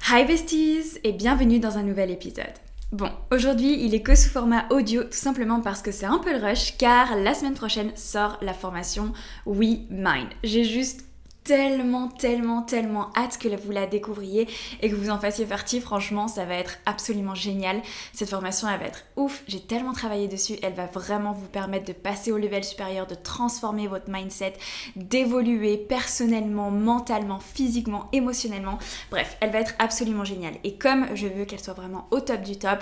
Hi besties et bienvenue dans un nouvel épisode. Bon, aujourd'hui il est que sous format audio tout simplement parce que c'est un peu le rush car la semaine prochaine sort la formation We Mind. J'ai juste tellement hâte que vous la découvriez et que vous en fassiez partie. Franchement, ça va être absolument génial. Cette formation, elle va être ouf. J'ai tellement travaillé dessus. Elle va vraiment vous permettre de passer au level supérieur, de transformer votre mindset, d'évoluer personnellement, mentalement, physiquement, émotionnellement. Bref, elle va être absolument géniale. Et comme je veux qu'elle soit vraiment au top du top,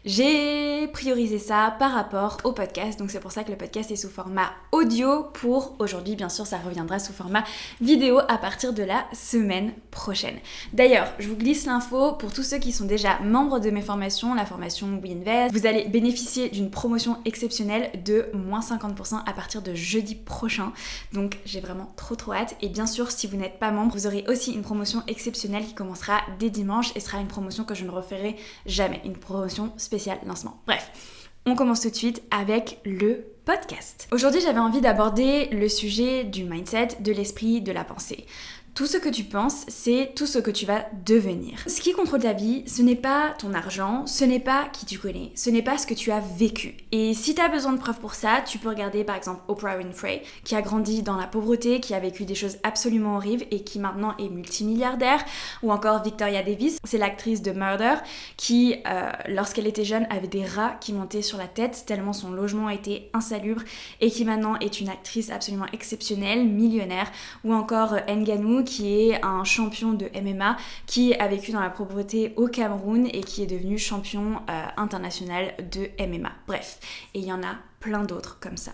j'ai priorisé ça par rapport au podcast. Donc c'est pour ça que le podcast est sous format audio pour aujourd'hui. Bien sûr, ça reviendra sous format vidéo à partir de la semaine prochaine. D'ailleurs, je vous glisse l'info pour tous ceux qui sont déjà membres de mes formations, la formation We Invest. Vous allez bénéficier d'une promotion exceptionnelle de moins 50% à partir de jeudi prochain. Donc j'ai vraiment trop hâte. Et bien sûr, si vous n'êtes pas membre, vous aurez aussi une promotion exceptionnelle qui commencera dès dimanche et sera une promotion que je ne referai jamais. Une promotion spéciale lancement. Bref. On commence tout de suite avec le podcast. Aujourd'hui, j'avais envie d'aborder le sujet du mindset, de l'esprit, de la pensée. Tout ce que tu penses, c'est tout ce que tu vas devenir. Ce qui contrôle ta vie, ce n'est pas ton argent, ce n'est pas qui tu connais, ce n'est pas ce que tu as vécu. Et si tu as besoin de preuves pour ça, tu peux regarder par exemple Oprah Winfrey, qui a grandi dans la pauvreté, qui a vécu des choses absolument horribles et qui maintenant est multimilliardaire. Ou encore Victoria Davis, c'est l'actrice de Murder, qui, lorsqu'elle était jeune, avait des rats qui montaient sur la tête tellement son logement était insalubre et qui maintenant est une actrice absolument exceptionnelle, millionnaire. Ou encore Ngannou, qui est un champion de MMA qui a vécu dans la pauvreté au Cameroun et qui est devenu champion international de MMA. Bref, et il y en a plein d'autres comme ça.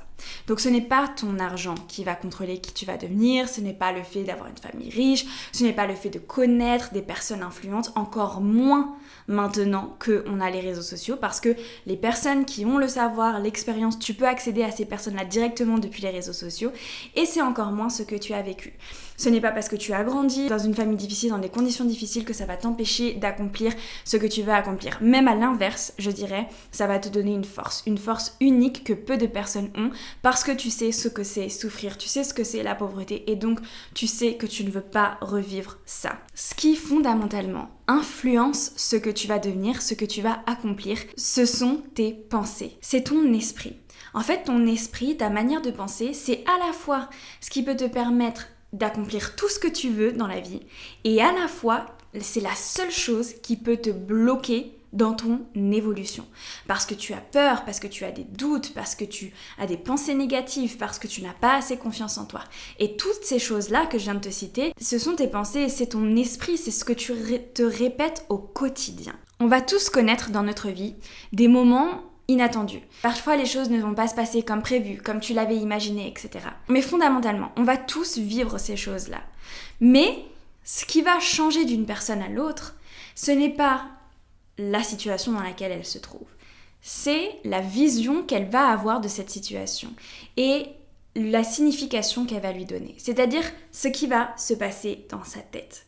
Donc ce n'est pas ton argent qui va contrôler qui tu vas devenir, ce n'est pas le fait d'avoir une famille riche, ce n'est pas le fait de connaître des personnes influentes, encore moins maintenant qu'on a les réseaux sociaux, parce que les personnes qui ont le savoir, l'expérience, tu peux accéder à ces personnes-là directement depuis les réseaux sociaux, et c'est encore moins ce que tu as vécu. Ce n'est pas parce que tu as grandi dans une famille difficile, dans des conditions difficiles, que ça va t'empêcher d'accomplir ce que tu veux accomplir. Même à l'inverse, je dirais, ça va te donner une force unique que peu de personnes ont, parce que tu sais ce que c'est souffrir, tu sais ce que c'est la pauvreté, et donc tu sais que tu ne veux pas revivre ça. Ce qui fondamentalement influence ce que tu vas devenir, ce que tu vas accomplir, ce sont tes pensées, c'est ton esprit. En fait, ton esprit, ta manière de penser, c'est à la fois ce qui peut te permettre d'accomplir tout ce que tu veux dans la vie, et à la fois, c'est la seule chose qui peut te bloquer dans ton évolution. Parce que tu as peur, parce que tu as des doutes, parce que tu as des pensées négatives, parce que tu n'as pas assez confiance en toi. Et toutes ces choses-là que je viens de te citer, ce sont tes pensées, c'est ton esprit, c'est ce que tu te répètes au quotidien. On va tous connaître dans notre vie des moments inattendus. Parfois, les choses ne vont pas se passer comme prévu, comme tu l'avais imaginé, etc. Mais fondamentalement, on va tous vivre ces choses-là. Mais ce qui va changer d'une personne à l'autre, ce n'est pas la situation dans laquelle elle se trouve. C'est la vision qu'elle va avoir de cette situation et la signification qu'elle va lui donner. C'est-à-dire ce qui va se passer dans sa tête.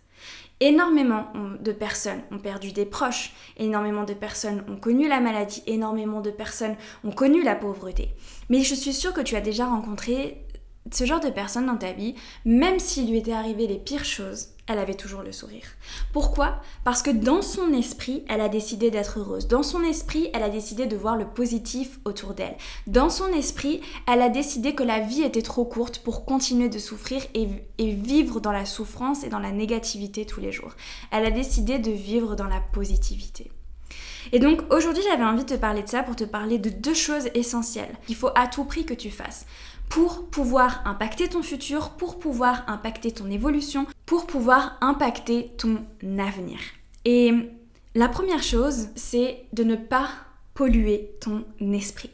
Énormément de personnes ont perdu des proches, énormément de personnes ont connu la maladie, énormément de personnes ont connu la pauvreté. Mais je suis sûre que tu as déjà rencontré ce genre de personne dans ta vie, même s'il lui était arrivé les pires choses, elle avait toujours le sourire. Pourquoi ? Parce que dans son esprit, elle a décidé d'être heureuse. Dans son esprit, elle a décidé de voir le positif autour d'elle. Dans son esprit, elle a décidé que la vie était trop courte pour continuer de souffrir et vivre dans la souffrance et dans la négativité tous les jours. Elle a décidé de vivre dans la positivité. Et donc aujourd'hui, j'avais envie de te parler de ça pour te parler de deux choses essentielles qu'il faut à tout prix que tu fasses pour pouvoir impacter ton futur, pour pouvoir impacter ton évolution, pour pouvoir impacter ton avenir. Et la première chose, c'est de ne pas polluer ton esprit.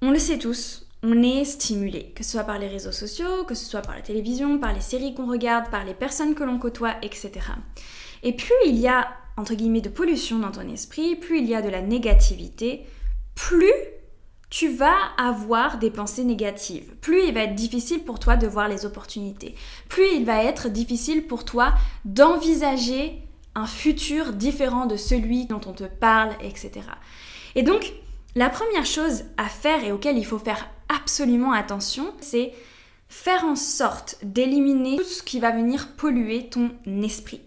On le sait tous, on est stimulé, que ce soit par les réseaux sociaux, que ce soit par la télévision, par les séries qu'on regarde, par les personnes que l'on côtoie, etc. Et plus il y a, entre guillemets, de pollution dans ton esprit, plus il y a de la négativité, plus tu vas avoir des pensées négatives. Plus il va être difficile pour toi de voir les opportunités. Plus il va être difficile pour toi d'envisager un futur différent de celui dont on te parle, etc. Et donc, la première chose à faire et auquel il faut faire absolument attention, c'est faire en sorte d'éliminer tout ce qui va venir polluer ton esprit.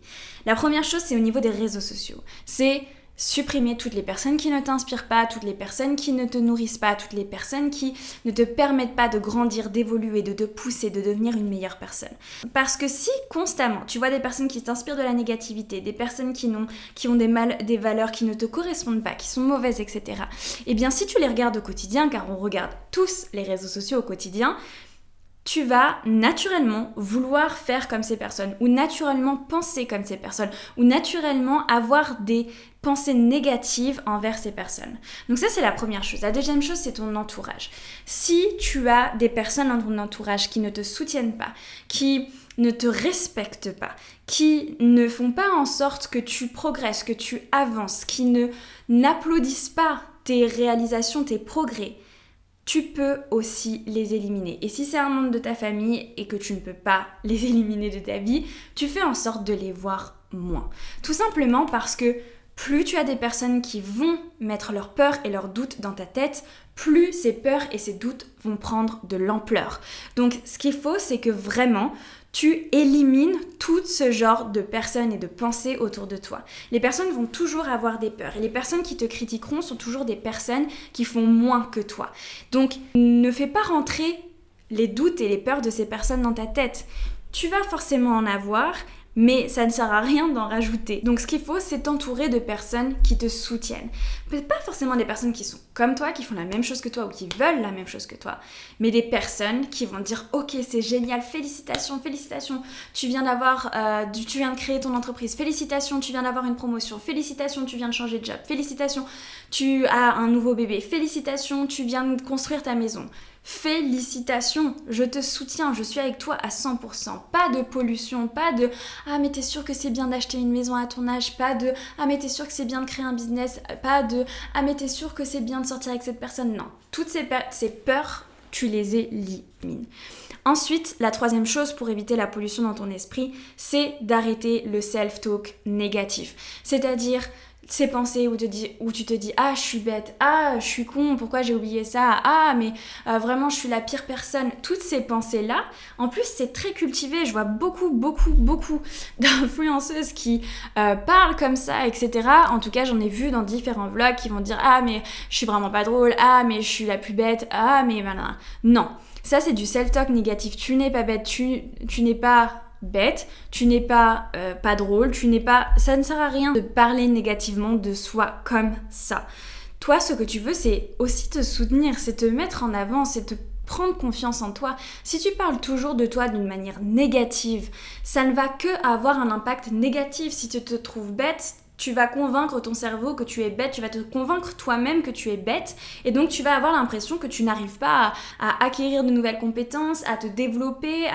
La première chose, c'est au niveau des réseaux sociaux. C'est supprimer toutes les personnes qui ne t'inspirent pas, toutes les personnes qui ne te nourrissent pas, toutes les personnes qui ne te permettent pas de grandir, d'évoluer, de te pousser, de devenir une meilleure personne. Parce que si constamment tu vois des personnes qui t'inspirent de la négativité, des personnes qui ont des valeurs qui ne te correspondent pas, qui sont mauvaises, etc. Eh bien si tu les regardes au quotidien, car on regarde tous les réseaux sociaux au quotidien, tu vas naturellement vouloir faire comme ces personnes, ou naturellement penser comme ces personnes, ou naturellement avoir des pensées négatives envers ces personnes. Donc ça, c'est la première chose. La deuxième chose, c'est ton entourage. Si tu as des personnes dans ton entourage qui ne te soutiennent pas, qui ne te respectent pas, qui ne font pas en sorte que tu progresses, que tu avances, qui n'applaudissent pas tes réalisations, tes progrès, tu peux aussi les éliminer. Et si c'est un membre de ta famille et que tu ne peux pas les éliminer de ta vie, tu fais en sorte de les voir moins. Tout simplement parce que plus tu as des personnes qui vont mettre leurs peurs et leurs doutes dans ta tête, plus ces peurs et ces doutes vont prendre de l'ampleur. Donc ce qu'il faut, c'est que vraiment tu élimines tout ce genre de personnes et de pensées autour de toi. Les personnes vont toujours avoir des peurs et les personnes qui te critiqueront sont toujours des personnes qui font moins que toi. Donc ne fais pas rentrer les doutes et les peurs de ces personnes dans ta tête. Tu vas forcément en avoir, mais ça ne sert à rien d'en rajouter. Donc ce qu'il faut, c'est t'entourer de personnes qui te soutiennent. Peut-être pas forcément des personnes qui sont comme toi, qui font la même chose que toi ou qui veulent la même chose que toi, mais des personnes qui vont dire « Ok, c'est génial, félicitations, félicitations, tu viens de créer ton entreprise, félicitations, tu viens d'avoir une promotion, félicitations, tu viens de changer de job, félicitations, tu as un nouveau bébé, félicitations, tu viens de construire ta maison. » Félicitations, je te soutiens, je suis avec toi à 100%. Pas de pollution, pas de « Ah mais t'es sûr que c'est bien d'acheter une maison à ton âge », pas de « Ah mais t'es sûr que c'est bien de créer un business », pas de « Ah mais t'es sûr que c'est bien de sortir avec cette personne ». Non, toutes ces peurs, tu les élimines. Ensuite, la troisième chose pour éviter la pollution dans ton esprit, c'est d'arrêter le self-talk négatif. C'est-à-dire ces pensées où tu te dis « Ah, je suis bête. Ah, je suis con. Pourquoi j'ai oublié ça? Ah, mais vraiment, je suis la pire personne. » Toutes ces pensées-là, en plus, c'est très cultivé. Je vois beaucoup d'influenceuses qui parlent comme ça, etc. En tout cas, j'en ai vu dans différents vlogs qui vont dire « Ah, mais je suis vraiment pas drôle. Ah, mais je suis la plus bête. Ah, mais voilà. » Non, ça, c'est du self-talk négatif. Tu n'es pas bête. Tu n'es pas bête, tu n'es pas pas drôle, ça ne sert à rien de parler négativement de soi comme ça. Toi, ce que tu veux, c'est aussi te soutenir, c'est te mettre en avant, c'est te prendre confiance en toi. Si tu parles toujours de toi d'une manière négative, ça ne va que avoir un impact négatif. Si tu te trouves bête, tu vas convaincre ton cerveau que tu es bête, tu vas te convaincre toi-même que tu es bête, et donc tu vas avoir l'impression que tu n'arrives pas à acquérir de nouvelles compétences, à te développer,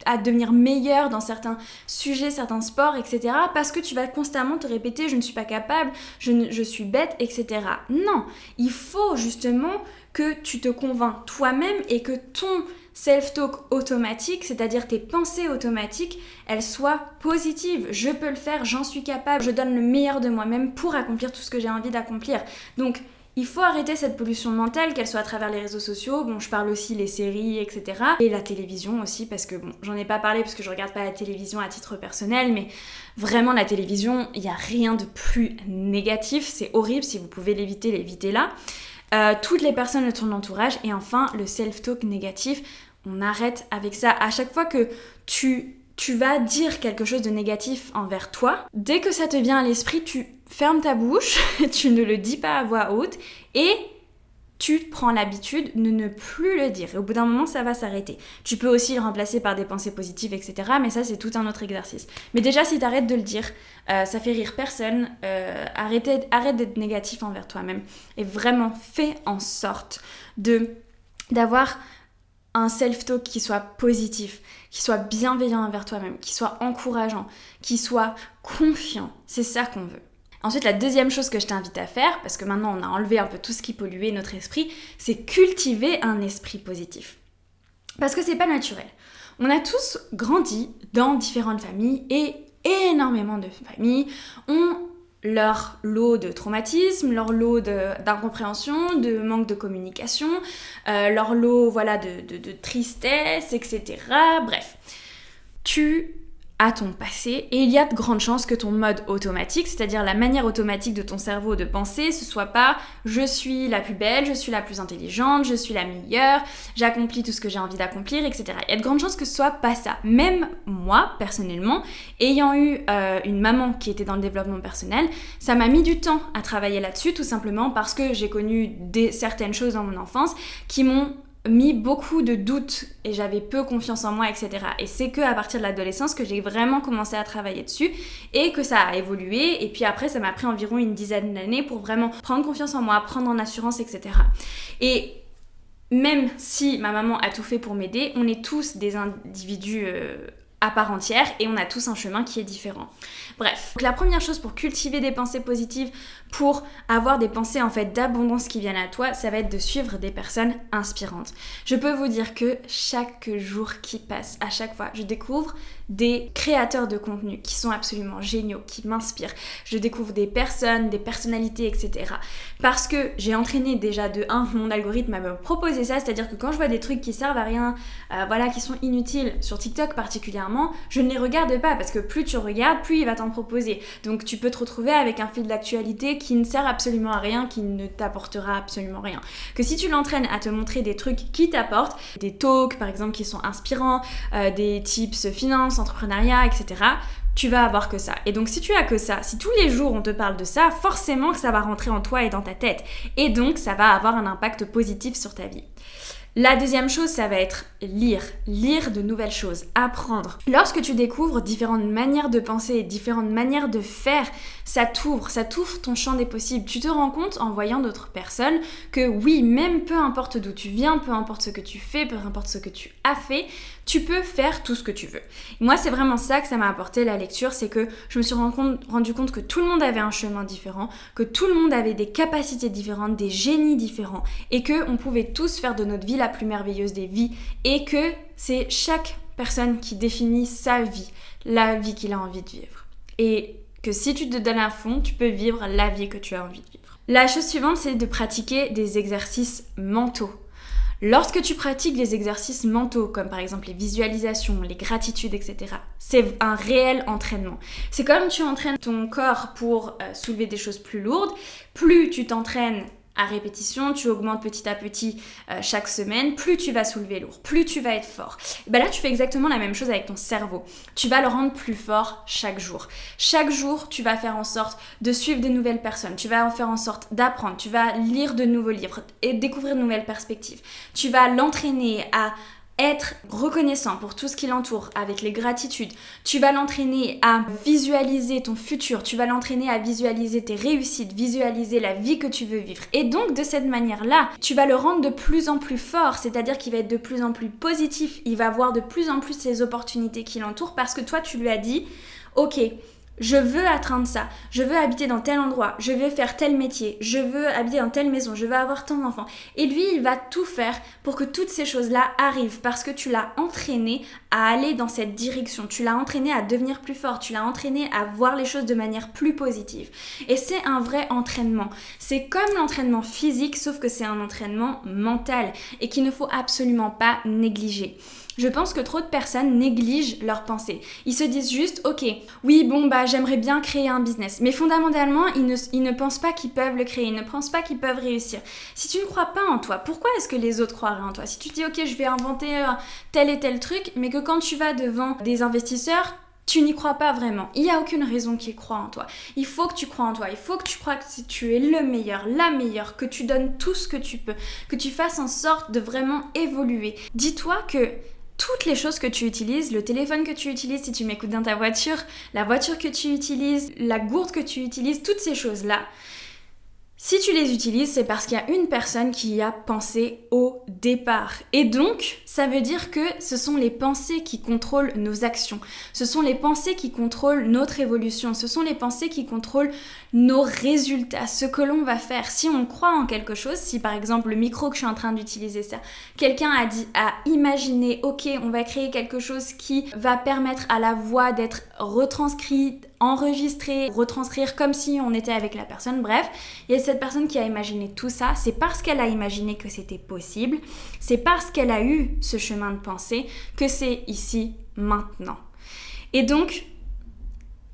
à devenir meilleur dans certains sujets, certains sports, etc. Parce que tu vas constamment te répéter « je ne suis pas capable, je suis bête », etc. Non, il faut justement que tu te convaincs toi-même et que ton self-talk automatique, c'est-à-dire tes pensées automatiques, elles soient positives. Je peux le faire, j'en suis capable, je donne le meilleur de moi-même pour accomplir tout ce que j'ai envie d'accomplir. Donc, il faut arrêter cette pollution mentale, qu'elle soit à travers les réseaux sociaux, bon je parle aussi les séries, etc. Et la télévision aussi, parce que bon, j'en ai pas parlé parce que je regarde pas la télévision à titre personnel, mais vraiment la télévision, il n'y a rien de plus négatif, c'est horrible, si vous pouvez l'éviter, l'évitez-la. Toutes les personnes de ton entourage, et enfin le self-talk négatif, on arrête avec ça. À chaque fois que tu vas dire quelque chose de négatif envers toi, dès que ça te vient à l'esprit, tu fermes ta bouche, tu ne le dis pas à voix haute et tu prends l'habitude de ne plus le dire. Et au bout d'un moment, ça va s'arrêter. Tu peux aussi le remplacer par des pensées positives, etc. Mais ça, c'est tout un autre exercice. Mais déjà, si tu arrêtes de le dire, ça fait rire personne. Arrête d'être négatif envers toi-même. Et vraiment, fais en sorte d'avoir un self-talk qui soit positif, qui soit bienveillant envers toi-même, qui soit encourageant, qui soit confiant. C'est ça qu'on veut. Ensuite, la deuxième chose que je t'invite à faire, parce que maintenant on a enlevé un peu tout ce qui polluait notre esprit, c'est cultiver un esprit positif. Parce que c'est pas naturel. On a tous grandi dans différentes familles et énormément de familles ont leur lot de traumatisme, leur lot d'incompréhension, de manque de communication, leur lot de tristesse, etc. Bref, tu à ton passé et il y a de grandes chances que ton mode automatique, c'est-à-dire la manière automatique de ton cerveau de penser, ce soit pas je suis la plus belle, je suis la plus intelligente, je suis la meilleure, j'accomplis tout ce que j'ai envie d'accomplir, etc. Il y a de grandes chances que ce soit pas ça. Même moi, personnellement, ayant eu une maman qui était dans le développement personnel, ça m'a mis du temps à travailler là-dessus, tout simplement parce que j'ai connu certaines choses dans mon enfance qui m'ont mis beaucoup de doutes et j'avais peu confiance en moi, etc. Et c'est qu'à partir de l'adolescence que j'ai vraiment commencé à travailler dessus et que ça a évolué. Et puis après, ça m'a pris environ une dizaine d'années pour vraiment prendre confiance en moi, prendre en assurance, etc. Et même si ma maman a tout fait pour m'aider, on est tous des individus à part entière et on a tous un chemin qui est différent. Bref, donc la première chose pour cultiver des pensées positives, pour avoir des pensées en fait d'abondance qui viennent à toi, ça va être de suivre des personnes inspirantes. Je peux vous dire que chaque jour qui passe, à chaque fois, je découvre des créateurs de contenu qui sont absolument géniaux, qui m'inspirent. Je découvre des personnes, des personnalités, etc. Parce que j'ai entraîné déjà de 1, mon algorithme à me proposer ça, c'est-à-dire que quand je vois des trucs qui servent à rien, qui sont inutiles, sur TikTok particulièrement, je ne les regarde pas parce que plus tu regardes, plus il va t'en proposer. Donc tu peux te retrouver avec un fil d'actualité qui ne sert absolument à rien, qui ne t'apportera absolument rien. Que si tu l'entraînes à te montrer des trucs qui t'apportent, des talks par exemple qui sont inspirants, des tips finance, entrepreneuriat, etc., tu vas avoir que ça. Et donc si tu as que ça, si tous les jours on te parle de ça, forcément que ça va rentrer en toi et dans ta tête. Et donc ça va avoir un impact positif sur ta vie. La deuxième chose, ça va être lire de nouvelles choses, apprendre. Lorsque tu découvres différentes manières de penser, différentes manières de faire, ça t'ouvre ton champ des possibles. Tu te rends compte en voyant d'autres personnes que oui, même peu importe d'où tu viens, peu importe ce que tu fais, peu importe ce que tu as fait, tu peux faire tout ce que tu veux. Moi, c'est vraiment ça que ça m'a apporté la lecture, c'est que je me suis rendu compte que tout le monde avait un chemin différent, que tout le monde avait des capacités différentes, des génies différents, et qu'on pouvait tous faire de notre vie la plus merveilleuse des vies, et que c'est chaque personne qui définit sa vie, la vie qu'il a envie de vivre. Et que si tu te donnes à fond, tu peux vivre la vie que tu as envie de vivre. La chose suivante, c'est de pratiquer des exercices mentaux. Lorsque tu pratiques des exercices mentaux, comme par exemple les visualisations, les gratitudes, etc., c'est un réel entraînement. C'est comme tu entraînes ton corps pour soulever des choses plus lourdes, plus tu t'entraînes à répétition, tu augmentes petit à petit chaque semaine, plus tu vas soulever lourd, plus tu vas être fort. Et ben là, tu fais exactement la même chose avec ton cerveau. Tu vas le rendre plus fort chaque jour. Chaque jour, tu vas faire en sorte de suivre des nouvelles personnes. Tu vas en faire en sorte d'apprendre. Tu vas lire de nouveaux livres et découvrir de nouvelles perspectives. Tu vas l'entraîner à être reconnaissant pour tout ce qui l'entoure avec les gratitudes. Tu vas l'entraîner à visualiser ton futur, tu vas l'entraîner à visualiser tes réussites, visualiser la vie que tu veux vivre. Et donc de cette manière-là, tu vas le rendre de plus en plus fort, c'est-à-dire qu'il va être de plus en plus positif, il va voir de plus en plus les opportunités qui l'entourent parce que toi tu lui as dit « Ok, je veux atteindre ça, je veux habiter dans tel endroit, je veux faire tel métier, je veux habiter dans telle maison, je veux avoir tant d'enfants. » Et lui, il va tout faire pour que toutes ces choses-là arrivent parce que tu l'as entraîné à aller dans cette direction, tu l'as entraîné à devenir plus fort, tu l'as entraîné à voir les choses de manière plus positive. Et c'est un vrai entraînement. C'est comme l'entraînement physique, sauf que c'est un entraînement mental et qu'il ne faut absolument pas négliger. Je pense que trop de personnes négligent leurs pensées. Ils se disent juste, ok, oui, bon, j'aimerais bien créer un business. Mais fondamentalement, ils ne pensent pas qu'ils peuvent le créer, ils ne pensent pas qu'ils peuvent réussir. Si tu ne crois pas en toi, pourquoi est-ce que les autres croiraient en toi? Si tu te dis, ok, je vais inventer tel et tel truc, mais que quand tu vas devant des investisseurs, tu n'y crois pas vraiment. Il n'y a aucune raison qu'ils croient en toi. Il faut que tu crois en toi. Il faut que tu crois que tu es le meilleur, la meilleure, que tu donnes tout ce que tu peux, que tu fasses en sorte de vraiment évoluer. Dis-toi que toutes les choses que tu utilises, le téléphone que tu utilises si tu m'écoutes dans ta voiture, la voiture que tu utilises, la gourde que tu utilises, toutes ces choses-là, si tu les utilises, c'est parce qu'il y a une personne qui y a pensé au départ. Et donc, ça veut dire que ce sont les pensées qui contrôlent nos actions. Ce sont les pensées qui contrôlent notre évolution. Ce sont les pensées qui contrôlent nos résultats, ce que l'on va faire. Si on croit en quelque chose, si par exemple le micro que je suis en train d'utiliser ça, quelqu'un a imaginé, ok, on va créer quelque chose qui va permettre à la voix d'être retranscrite, enregistrer, retranscrire comme si on était avec la personne. Bref, il y a cette personne qui a imaginé tout ça. C'est parce qu'elle a imaginé que c'était possible. C'est parce qu'elle a eu ce chemin de pensée que c'est ici, maintenant. Et donc,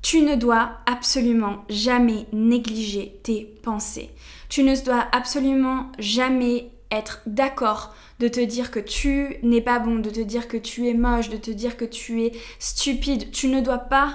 tu ne dois absolument jamais négliger tes pensées. Tu ne dois absolument jamais être d'accord de te dire que tu n'es pas bon, de te dire que tu es moche, de te dire que tu es stupide. Tu ne dois pas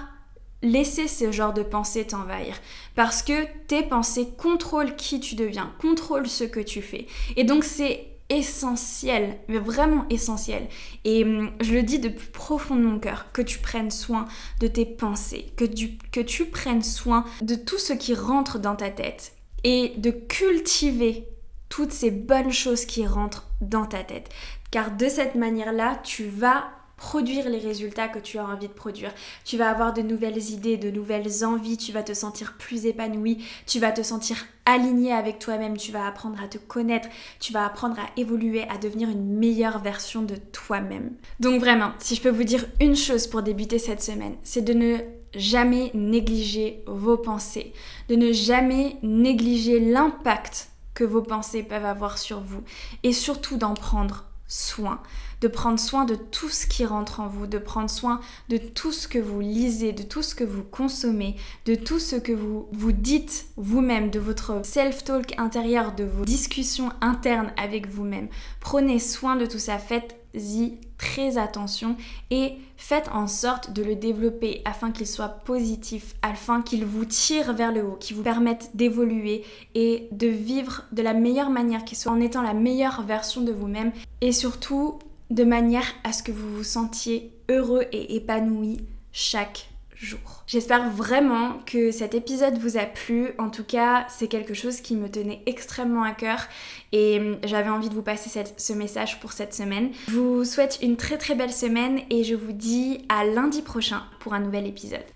laisser ce genre de pensées t'envahir parce que tes pensées contrôlent qui tu deviens, contrôlent ce que tu fais. Et donc c'est essentiel, mais vraiment essentiel. Et je le dis de plus profond de mon cœur, que tu prennes soin de tes pensées, que tu prennes soin de tout ce qui rentre dans ta tête et de cultiver toutes ces bonnes choses qui rentrent dans ta tête. Car de cette manière-là, tu vas produire les résultats que tu as envie de produire. Tu vas avoir de nouvelles idées, de nouvelles envies, tu vas te sentir plus épanoui, tu vas te sentir aligné avec toi-même, tu vas apprendre à te connaître, tu vas apprendre à évoluer, à devenir une meilleure version de toi-même. Donc vraiment, si je peux vous dire une chose pour débuter cette semaine, c'est de ne jamais négliger vos pensées, de ne jamais négliger l'impact que vos pensées peuvent avoir sur vous et surtout d'en prendre soin, de prendre soin de tout ce qui rentre en vous, de prendre soin de tout ce que vous lisez, de tout ce que vous consommez, de tout ce que vous vous dites vous-même, de votre self-talk intérieur, de vos discussions internes avec vous-même. Prenez soin de tout ça, faites-y très attention et faites en sorte de le développer afin qu'il soit positif, afin qu'il vous tire vers le haut, qu'il vous permette d'évoluer et de vivre de la meilleure manière qui soit en étant la meilleure version de vous-même et surtout de manière à ce que vous vous sentiez heureux et épanoui chaque jour. J'espère vraiment que cet épisode vous a plu. En tout cas, c'est quelque chose qui me tenait extrêmement à cœur et j'avais envie de vous passer ce message pour cette semaine. Je vous souhaite une très très belle semaine et je vous dis à lundi prochain pour un nouvel épisode.